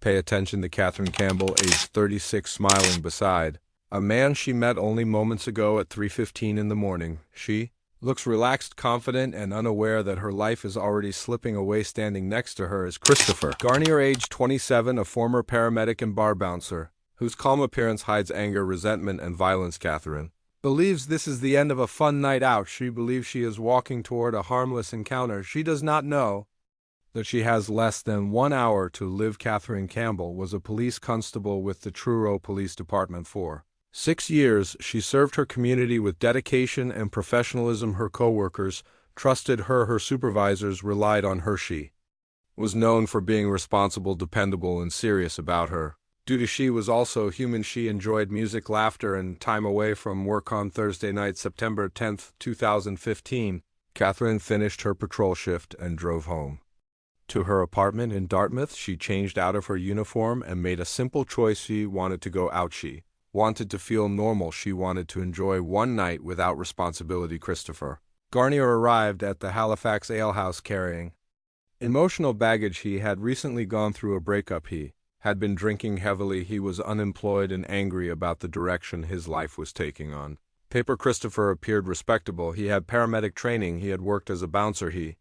Pay attention to Katherine Campbell, age 36, smiling beside a man she met only moments ago at 3:15 in the morning. She looks relaxed, confident, and unaware that her life is already slipping away. Standing next to her is Christopher Garnier, age 27, a former paramedic and bar bouncer, whose calm appearance hides anger, resentment, and violence. Katherine believes this is the end of a fun night out. She believes she is walking toward a harmless encounter. She does not know that she has less than 1 hour to live. Katherine Campbell was a police constable with the Truro Police Department for 6 years. She served her community with dedication and professionalism. Her co-workers trusted her. Her supervisors relied on her. She was known for being responsible, dependable, and serious about her. Due to she was also human, she enjoyed music, laughter, and time away from work. On Thursday night, September 10, 2015, Katherine finished her patrol shift and drove home to her apartment in Dartmouth. She changed out of her uniform and made a simple choice. She wanted to go out. She wanted to feel normal. She wanted to enjoy one night without responsibility. Christopher Garnier arrived at the Halifax Ale House carrying emotional baggage. He had recently gone through a breakup. He had been drinking heavily. He was unemployed and angry about the direction his life was taking. On paper, Christopher appeared respectable. He had paramedic training. He had worked as a bouncer. He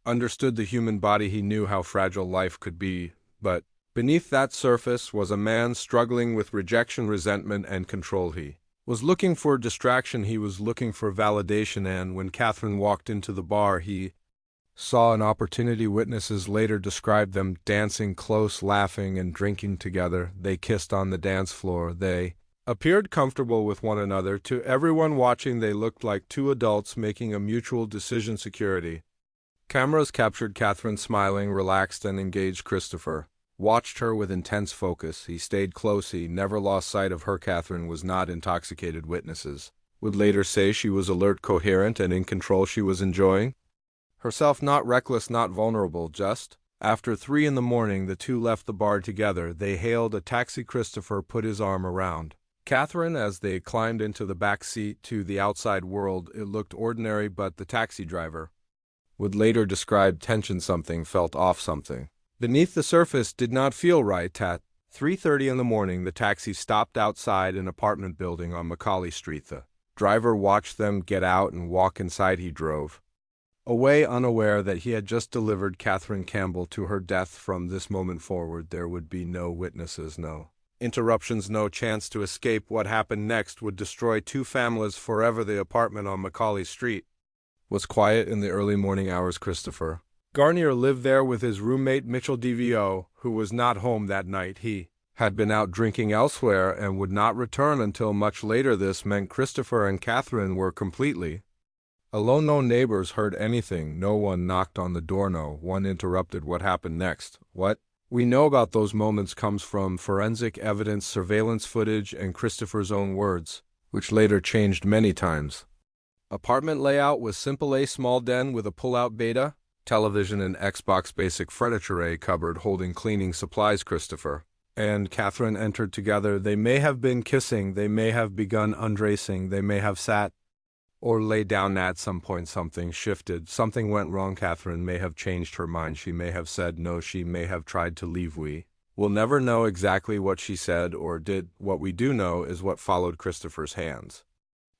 understood the human body. He knew how fragile life could be. But beneath that surface was a man struggling with rejection, resentment, and control. He was looking for distraction. He was looking for validation. And when Katherine walked into the bar, he saw an opportunity. Witnesses later described them dancing close, laughing, and drinking together. They kissed on the dance floor. They appeared comfortable with one another. To everyone watching, they looked like two adults making a mutual decision. Security cameras captured Katherine smiling, relaxed, and engaged. Christopher watched her with intense focus. He stayed close. He never lost sight of her. Katherine was not intoxicated. Witnesses would later say she was alert, coherent, and in control. She was enjoying herself, not reckless, not vulnerable. Just after 3 in the morning, the two left the bar together. They hailed a taxi. Christopher put his arm around Katherine as they climbed into the back seat. To the outside world, it looked ordinary, but the taxi driver would later describe tension. Something felt off. Something beneath the surface did not feel right. At 3:30 in the morning, the taxi stopped outside an apartment building on Macaulay Street. The driver watched them get out and walk inside. He drove away, unaware that he had just delivered Katherine Campbell to her death. From this moment forward, there would be no witnesses, no interruptions, no chance to escape. What happened next would destroy two families forever. The apartment on Macaulay Street was quiet in the early morning hours. Christopher Garnier lived there with his roommate Mitchell DVO, who was not home that night. He had been out drinking elsewhere and would not return until much later. This meant Christopher and Katherine were completely alone. No neighbors heard anything. No one knocked on the door. No one interrupted. What happened next? What we know about those moments comes from forensic evidence, surveillance footage, and Christopher's own words, which later changed many times. Apartment layout was simple: a small den with a pull-out beta, television, and Xbox, basic furniture, a cupboard holding cleaning supplies. Christopher and Katherine entered together. They may have been kissing. They may have begun undressing. They may have sat or lay down. At some point, something shifted. Something went wrong. Katherine may have changed her mind. She may have said no. She may have tried to leave. We will never know exactly what she said or did. What we do know is what followed. Christopher's hands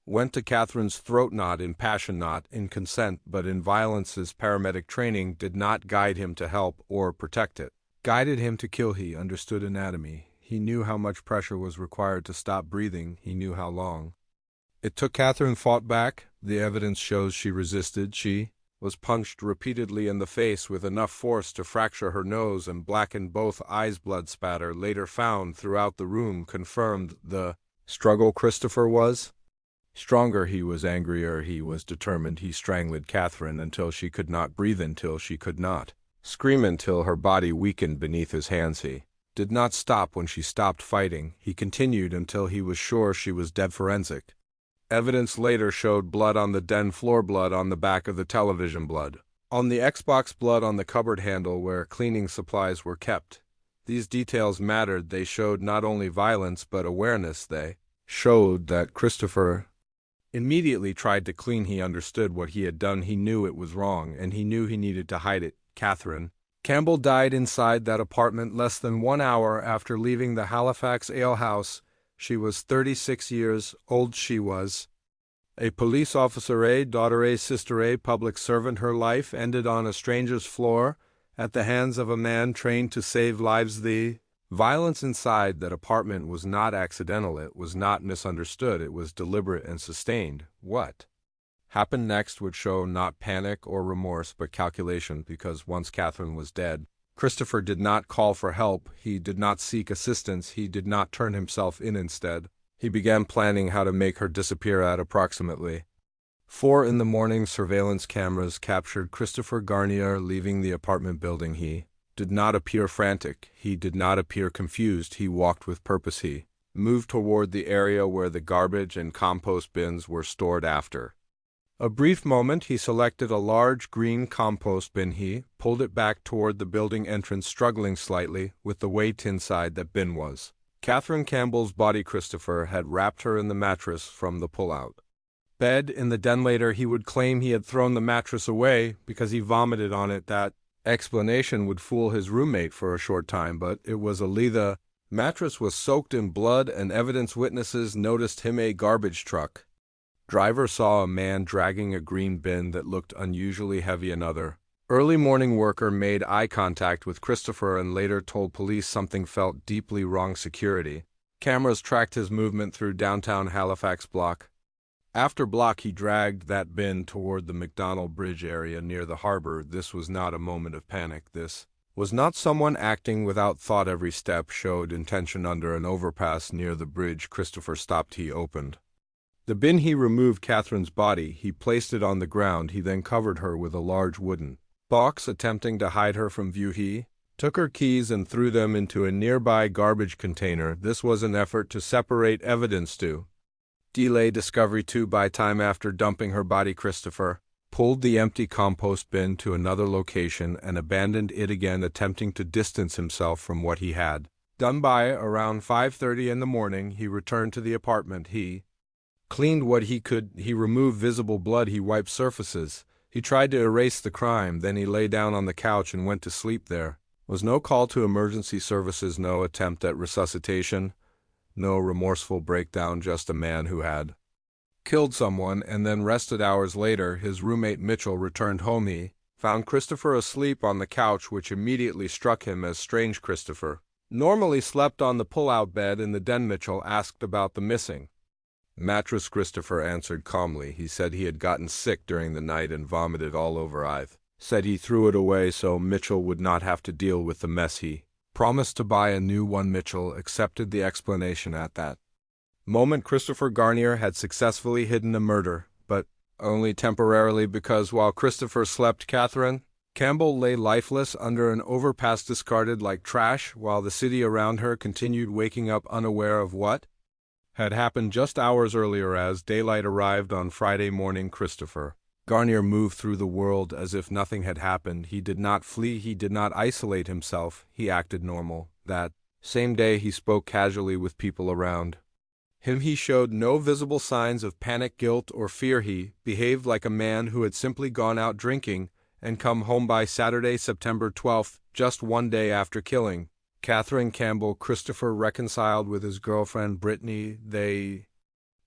went to Katherine's throat, not in passion, not in consent, but in violence. His paramedic training did not guide him to help or protect it. Guided him to kill. He understood anatomy. He knew how much pressure was required to stop breathing. He knew how long it took. Katherine fought back. The evidence shows she resisted. She was punched repeatedly in the face with enough force to fracture her nose and blacken both eyes. Blood spatter later found throughout the room confirmed the struggle. Christopher was stronger. He was angrier. He was determined. He strangled Katherine until she could not breathe, until she could not scream, until her body weakened beneath his hands. He did not stop when she stopped fighting. He continued until he was sure she was dead. Forensic evidence later showed blood on the den floor, blood on the back of the television, blood on the Xbox, blood on the cupboard handle where cleaning supplies were kept. These details mattered. They showed not only violence but awareness. They showed that Christopher immediately tried to clean. He understood what he had done. He knew it was wrong, and he knew he needed to hide it. Katherine Campbell died inside that apartment less than 1 hour after leaving the Halifax Ale House. She was 36 years old. She was a police officer, a daughter, a sister, a public servant. Her life ended on a stranger's floor at the hands of a man trained to save lives. The violence inside that apartment was not accidental. It was not misunderstood. It was deliberate and sustained. What happened next would show not panic or remorse, but calculation, because once Katherine was dead, Christopher did not call for help. He did not seek assistance. He did not turn himself in. Instead, he began planning how to make her disappear. At approximately 4 in the morning, surveillance cameras captured Christopher Garnier leaving the apartment building. He did not appear frantic. He did not appear confused. He walked with purpose. He moved toward the area where the garbage and compost bins were stored. After a brief moment, he selected a large green compost bin. He pulled it back toward the building entrance, struggling slightly with the weight inside that bin was Katherine Campbell's body. Christopher had wrapped her in the mattress from the pull-out bed in the den. Later, he would claim he had thrown the mattress away because he vomited on it. That explanation would fool his roommate for a short time, but it was a lie. The mattress was soaked in blood, and evidence witnesses noticed him. A garbage truck driver saw a man dragging a green bin that looked unusually heavy. Another early morning worker made eye contact with Christopher and later told police something felt deeply wrong. Security cameras tracked his movement through downtown Halifax. Block after block, he dragged that bin toward the McDonald Bridge area near the harbor. This was not a moment of panic. This was not someone acting without thought. Every step showed intention. Under an overpass near the bridge, Christopher stopped. He opened the bin. He removed Katherine's body. He placed it on the ground. He then covered her with a large wooden box, attempting to hide her from view. He took her keys and threw them into a nearby garbage container. This was an effort to separate evidence to delay discovery. By time after dumping her body, Christopher pulled the empty compost bin to another location and abandoned it again, attempting to distance himself from what he had done. By around 5:30 in the morning, he returned to the apartment. He cleaned what he could. He removed visible blood. He wiped surfaces. He tried to erase the crime. Then he lay down on the couch and went to sleep. There was no call to emergency services, no attempt at resuscitation, no remorseful breakdown, just a man who had killed someone and then rested. Hours later, his roommate Mitchell returned home. He found Christopher asleep on the couch, which immediately struck him as strange. Christopher normally slept on the pull-out bed in the den. Mitchell asked about the missing mattress. Christopher answered calmly. He said he had gotten sick during the night and vomited all over. I've said he threw it away so Mitchell would not have to deal with the mess. He promised to buy a new one. Mitchell accepted the explanation. At that moment, Christopher Garnier had successfully hidden a murder, but only temporarily, because while Christopher slept, Katherine Campbell lay lifeless under an overpass, discarded like trash, while the city around her continued waking up unaware of what had happened just hours earlier. As daylight arrived on Friday morning, Christopher Garnier moved through the world as if nothing had happened. He did not flee. He did not isolate himself. He acted normal. That same day, he spoke casually with people around him. He showed no visible signs of panic, guilt, or fear. He behaved like a man who had simply gone out drinking and come home. By Saturday, September 12th, just 1 day after killing Katherine Campbell, Christopher reconciled with his girlfriend Brittany. They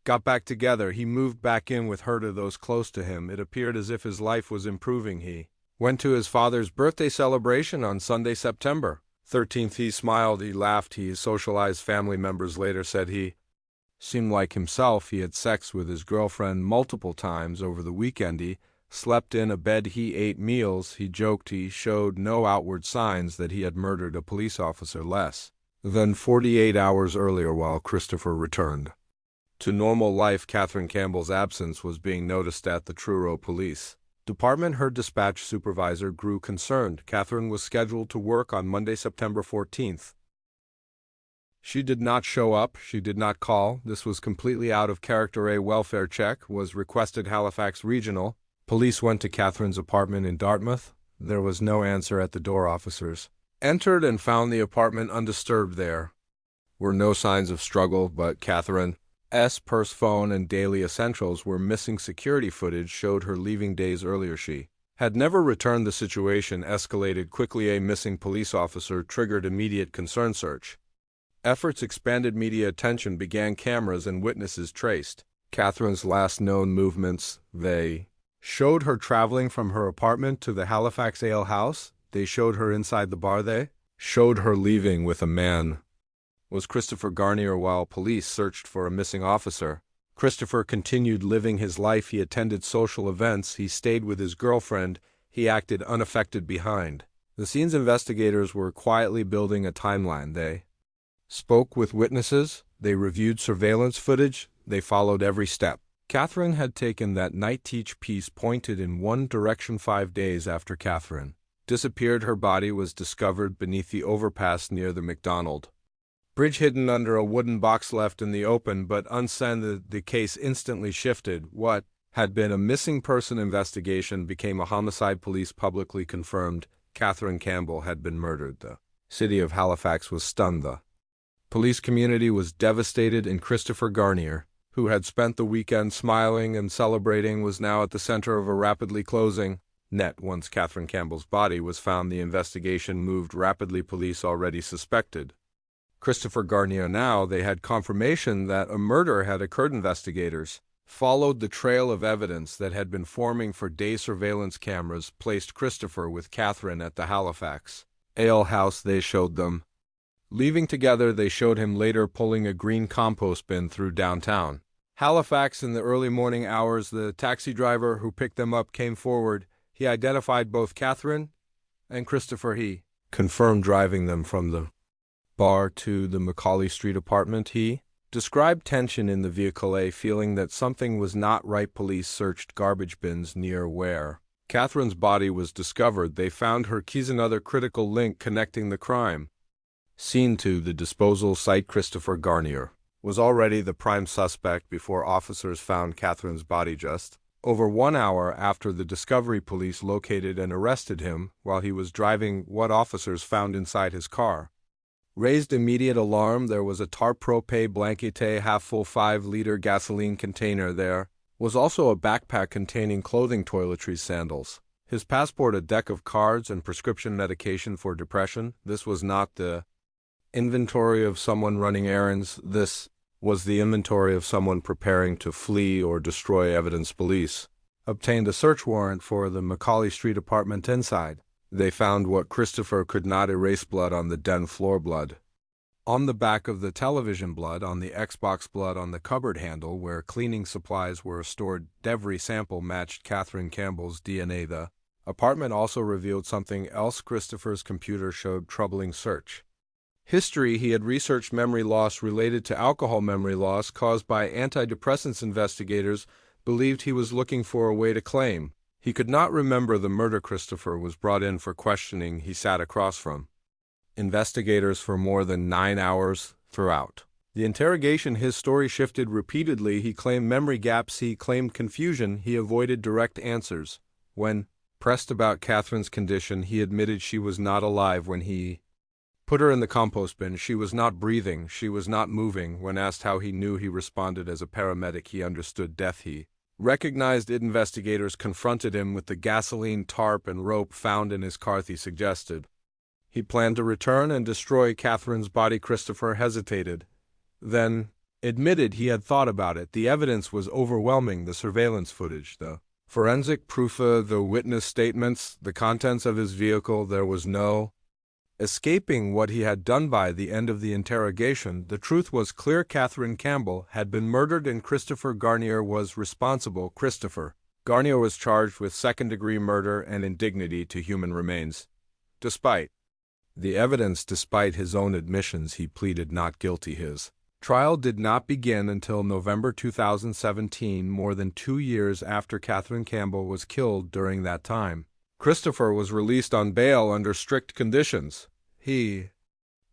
got back together. He moved back in with her to those close to him. It appeared as if his life was improving. He went to his father's birthday celebration on Sunday, September 13th. He smiled. He laughed. He socialized. Family members later said he seemed like himself. He had sex with his girlfriend multiple times over the weekend. He slept in a bed. He ate meals. He joked. He showed no outward signs that he had murdered a police officer less than 48 hours earlier. While Christopher returned to normal life, Katherine Campbell's absence was being noticed at the Truro Police Department. Her dispatch supervisor grew concerned. Katherine was scheduled to work on Monday, September 14th. She did not show up. She did not call. This was completely out of character. A welfare check was requested. Halifax Regional Police went to Katherine's apartment in Dartmouth. There was no answer at the door. Officers entered and found the apartment undisturbed. There were no signs of struggle, but Katherine's purse, phone, and daily essentials were missing. Security footage showed her leaving days earlier. She had never returned. The situation escalated quickly. A missing police officer triggered immediate concern search. Efforts expanded, media attention began, cameras and witnesses traced Catherine's last known movements. They showed her traveling from her apartment to the Halifax Ale House. They showed her inside the bar. They showed her leaving with a man. Was Christopher Garnier. While police searched for a missing officer, Christopher continued living his life. He attended social events. He stayed with his girlfriend. He acted unaffected behind the scenes. Investigators were quietly building a timeline. They spoke with witnesses. They reviewed surveillance footage. They followed every step Catherine had taken that night. Each piece pointed in one direction. 5 days after Catherine disappeared, her body was discovered beneath the overpass near the McDonald Bridge, hidden under a wooden box left in the open but unseen. The case instantly shifted. What had been a missing person investigation became a homicide. Police publicly confirmed Katherine Campbell had been murdered. The city of Halifax was stunned. The police community was devastated, and Christopher Garnier, who had spent the weekend smiling and celebrating, was now at the center of a rapidly closing net. Once Katherine Campbell's body was found, the investigation moved rapidly. Police already suspected Christopher Garnier. Now they had confirmation that a murder had occurred. Investigators followed the trail of evidence that had been forming for days. Surveillance cameras placed Christopher with Katherine at the Halifax Ale House. They showed them leaving together. They showed him later pulling a green compost bin through downtown Halifax. In the early morning hours, the taxi driver who picked them up came forward. He identified both Katherine and Christopher. He confirmed driving them from the bar to the Macaulay Street apartment. He described tension in the vehicle, a feeling that something was not right. Police searched garbage bins near where Catherine's body was discovered. They found her keys, another critical link connecting the crime scene to the disposal site. Christopher Garnier was already the prime suspect before officers found Catherine's body. Just over 1 hour after the discovery, police located and arrested him while he was driving. What officers found inside his car raised immediate alarm. There was a tarp-propane blankete half-full 5-liter gasoline container. There was also a backpack containing clothing, toiletries, sandals, his passport, a deck of cards, and prescription medication for depression. This was not the inventory of someone running errands. This was the inventory of someone preparing to flee or destroy evidence. Police obtained a search warrant for the Macaulay Street apartment. Inside, they found what Christopher could not erase: blood on the den floor, blood on the back of the television, blood on the Xbox, blood on the cupboard handle where cleaning supplies were stored. Every sample matched Katherine Campbell's DNA. The apartment also revealed something else. Christopher's computer showed troubling search history. He had researched memory loss related to alcohol, memory loss caused by antidepressants. Investigators believed he was looking for a way to claim he could not remember the murder. Christopher was brought in for questioning. He sat across from investigators for more than 9 hours. Throughout the interrogation, his story shifted repeatedly. He claimed memory gaps. He claimed confusion. He avoided direct answers. When pressed about Catherine's condition, he admitted she was not alive when he put her in the compost bin. She was not breathing. She was not moving. When asked how he knew, he responded, as a paramedic, he understood death. He recognized it. Investigators confronted him with the gasoline, tarp, and rope found in his car. He suggested he planned to return and destroy Catherine's body. Christopher hesitated, then admitted he had thought about it. The evidence was overwhelming: the surveillance footage, the forensic proof, the witness statements, the contents of his vehicle. There was no escaping what he had done. By the end of the interrogation, the truth was clear: Katherine Campbell had been murdered and Christopher Garnier was responsible. Christopher Garnier was charged with second-degree murder and indignity to human remains. Despite the evidence, despite his own admissions, he pleaded not guilty. His trial did not begin until November 2017, more than 2 years after Katherine Campbell was killed. During that time, Christopher was released on bail under strict conditions. He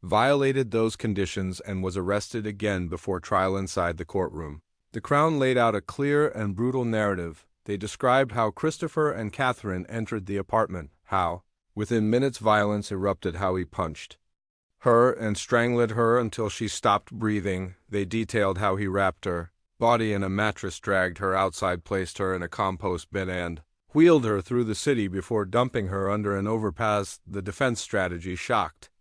violated those conditions and was arrested again before trial. Inside the courtroom, the Crown laid out a clear and brutal narrative. They described how Christopher and Katherine entered the apartment, how within minutes violence erupted, how he punched her and strangled her until she stopped breathing. They detailed how he wrapped her body in a mattress, dragged her outside, placed her in a compost bin, and wheeled her through the city before dumping her under an overpass. The defense strategy shocked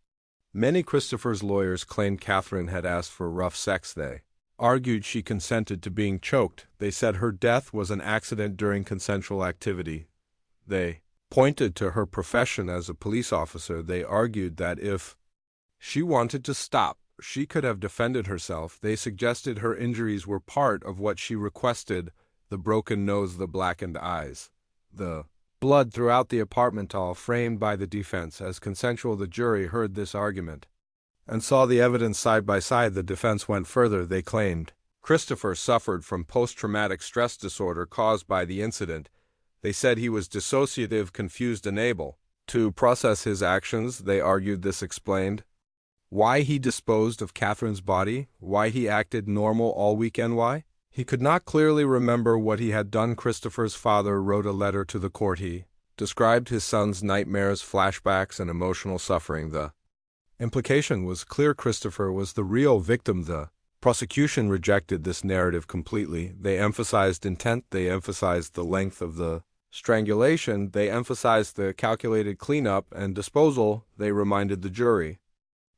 many. Christopher's lawyers claimed Katherine had asked for rough sex. They argued she consented to being choked. They said her death was an accident during consensual activity. They pointed to her profession as a police officer. They argued that if she wanted to stop, she could have defended herself. They suggested her injuries were part of what she requested: the broken nose, the blackened eyes, the blood throughout the apartment, all framed by the defense as consensual. The jury heard this argument and saw the evidence side by side. The defense went further. They claimed Christopher suffered from post-traumatic stress disorder caused by the incident. They said he was dissociative, confused, and able to process his actions. They argued this explained why he disposed of Katherine's body, why he acted normal all weekend, why he could not clearly remember what he had done. Christopher's father wrote a letter to the court. He described his son's nightmares, flashbacks, and emotional suffering. The implication was clear: Christopher was the real victim. The prosecution rejected this narrative completely. They emphasized intent. They emphasized the length of the strangulation. They emphasized the calculated cleanup and disposal. They reminded the jury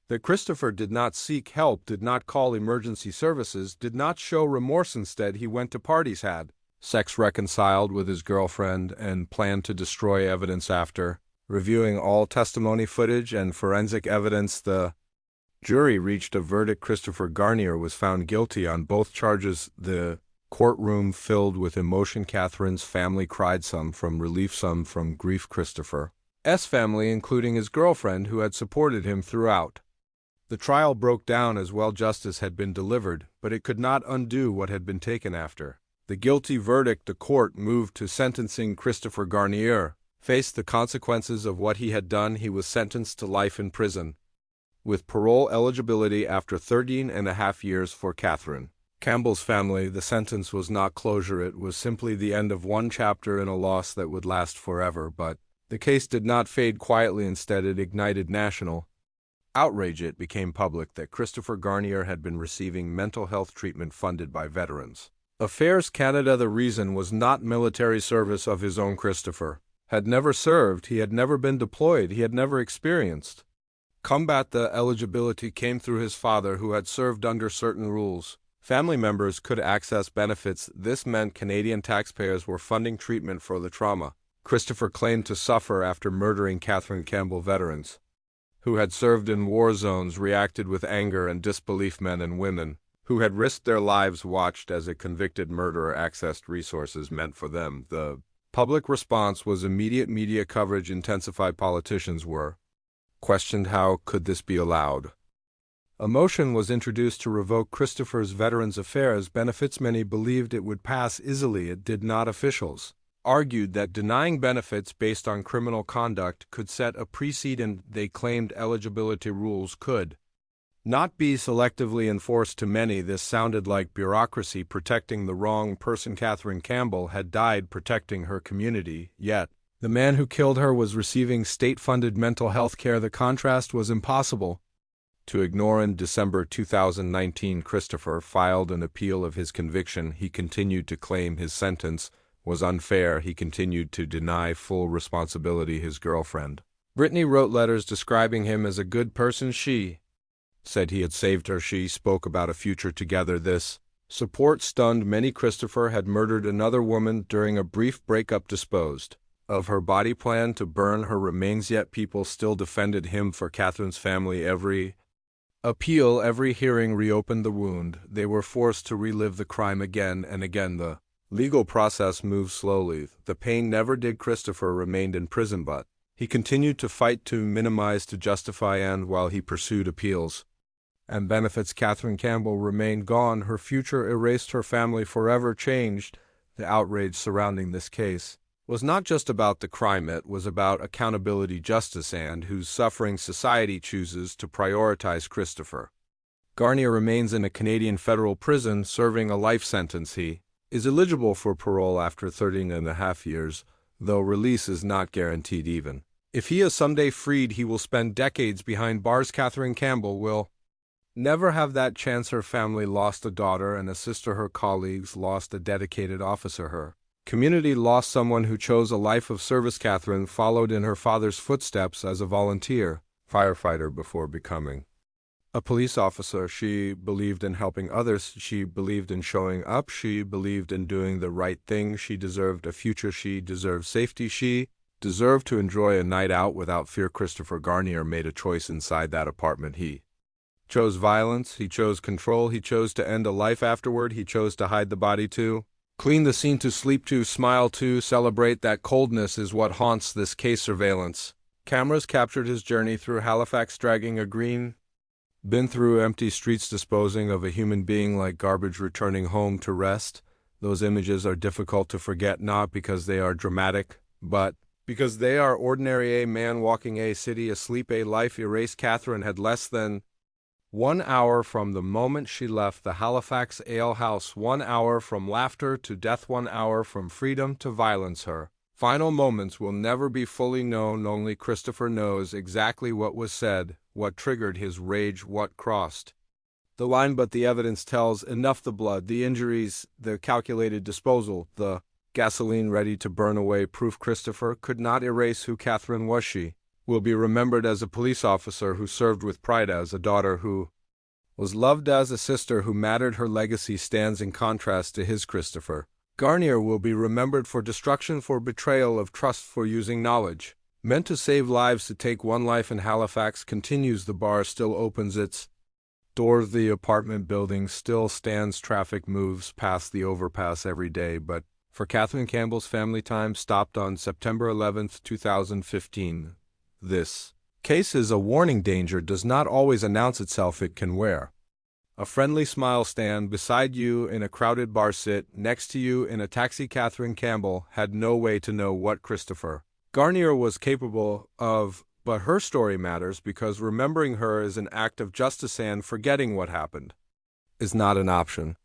that Christopher did not seek help, did not call emergency services, did not show remorse. Instead, he went to parties, had sex, reconciled with his girlfriend, and planned to destroy evidence. After reviewing all testimony, footage, and forensic evidence, the jury reached a verdict. Christopher Garnier was found guilty on both charges. The courtroom filled with emotion. Katherine's family cried, some from relief, some from grief. Christopher's family, including his girlfriend, who had supported him throughout the trial, broke down as well. Justice had been delivered, but it could not undo what had been taken. After the guilty verdict, the court moved to sentencing. Christopher Garnier faced the consequences of what he had done. He was sentenced to life in prison with parole eligibility after 13.5 years. For Katherine Campbell's family, the sentence was not closure. It was simply the end of one chapter in a loss that would last forever. But the case did not fade quietly. Instead, it ignited national outrage. It became public that Christopher Garnier had been receiving mental health treatment funded by Veterans Affairs Canada. The reason was not military service of his own. Christopher had never served. He had never been deployed. He had never experienced combat. The eligibility came through his father, who had served under certain rules. Family members could access benefits. This meant Canadian taxpayers were funding treatment for the trauma Christopher claimed to suffer after murdering Katherine Campbell. Veterans who had served in war zones reacted with anger and disbelief. Men and women who had risked their lives watched as a convicted murderer accessed resources meant for them. The public response was immediate. Media coverage intensified. Politicians were questioned. How could this be allowed? A motion was introduced to revoke Christopher's Veterans Affairs benefits. Many believed it would pass easily. It did not. Officials argued that denying benefits based on criminal conduct could set a precedent. They claimed eligibility rules could not be selectively enforced. To many, this sounded like bureaucracy protecting the wrong person. Katherine Campbell had died protecting her community, yet the man who killed her was receiving state-funded mental health care. The contrast was impossible to ignore. In December 2019, Christopher filed an appeal of his conviction. He continued to claim his sentence was unfair. He continued to deny full responsibility. His girlfriend, Brittany, wrote letters describing him as a good person. She said he had saved her. She spoke about a future together. This support stunned many. Christopher had murdered another woman during a brief breakup, disposed of her body, planned to burn her remains, yet people still defended him. For Katherine's family, every appeal, every hearing reopened the wound. They were forced to relive the crime again and again. The legal process moved slowly. The pain never did. Christopher remained in prison, but he continued to fight, to minimize, to justify, and while he pursued appeals and benefits, Katherine Campbell remained gone. Her future erased. Her family forever changed. The outrage surrounding this case was not just about the crime. It was about accountability, justice, and whose suffering society chooses to prioritize. Christopher Garnier remains in a Canadian federal prison serving a life sentence. He is eligible for parole after 13.5 years, though release is not guaranteed. Even if he is someday freed, he will spend decades behind bars. Katherine Campbell will never have that chance. Her family lost a daughter and a sister. Her colleagues lost a dedicated officer. Her Community lost someone who chose a life of service. Katherine followed in her father's footsteps as a volunteer firefighter before becoming a police officer. She believed in helping others. She believed in showing up. She believed in doing the right thing. She deserved a future. She deserved safety. She deserved to enjoy a night out without fear. Christopher Garnier made a choice inside that apartment. He chose violence. He chose control. He chose to end a life afterward. He chose to hide the body to clean the scene, to sleep, to smile, to celebrate. That coldness is what haunts this case. Surveillance cameras captured his journey through Halifax, dragging a green bin through empty streets, disposing of a human being like garbage, returning home to rest. Those images are difficult to forget, not because they are dramatic, but because they are ordinary. A man walking, a city asleep, a life erased. Katherine had less than 1 hour from the moment she left the Halifax Ale House. 1 hour from laughter to death. 1 hour from freedom to violence. Her final moments will never be fully known. Only Christopher knows exactly what was said, what triggered his rage, what crossed the line. But the evidence tells enough. The blood, the injuries, the calculated disposal, the gasoline ready to burn away. Proof Christopher could not erase who Katherine was. She will be remembered as a police officer who served with pride, as a daughter who was loved, as a sister who mattered. Her legacy stands in contrast to his. Christopher Garnier will be remembered for destruction, for betrayal of trust, for using knowledge meant to save lives to take one life. In Halifax continues. The bar still opens its doors. The apartment building still stands. Traffic moves past the overpass every day. But for Katherine Campbell's family, time stopped on September 11th, 2015. This case is a warning. Danger does not always announce itself. It can wear a friendly smile, stand beside you in a crowded bar, sit next to you in a taxi. Katherine Campbell had no way to know what Christopher Garnier was capable of, but her story matters because remembering her is an act of justice, and forgetting what happened is not an option.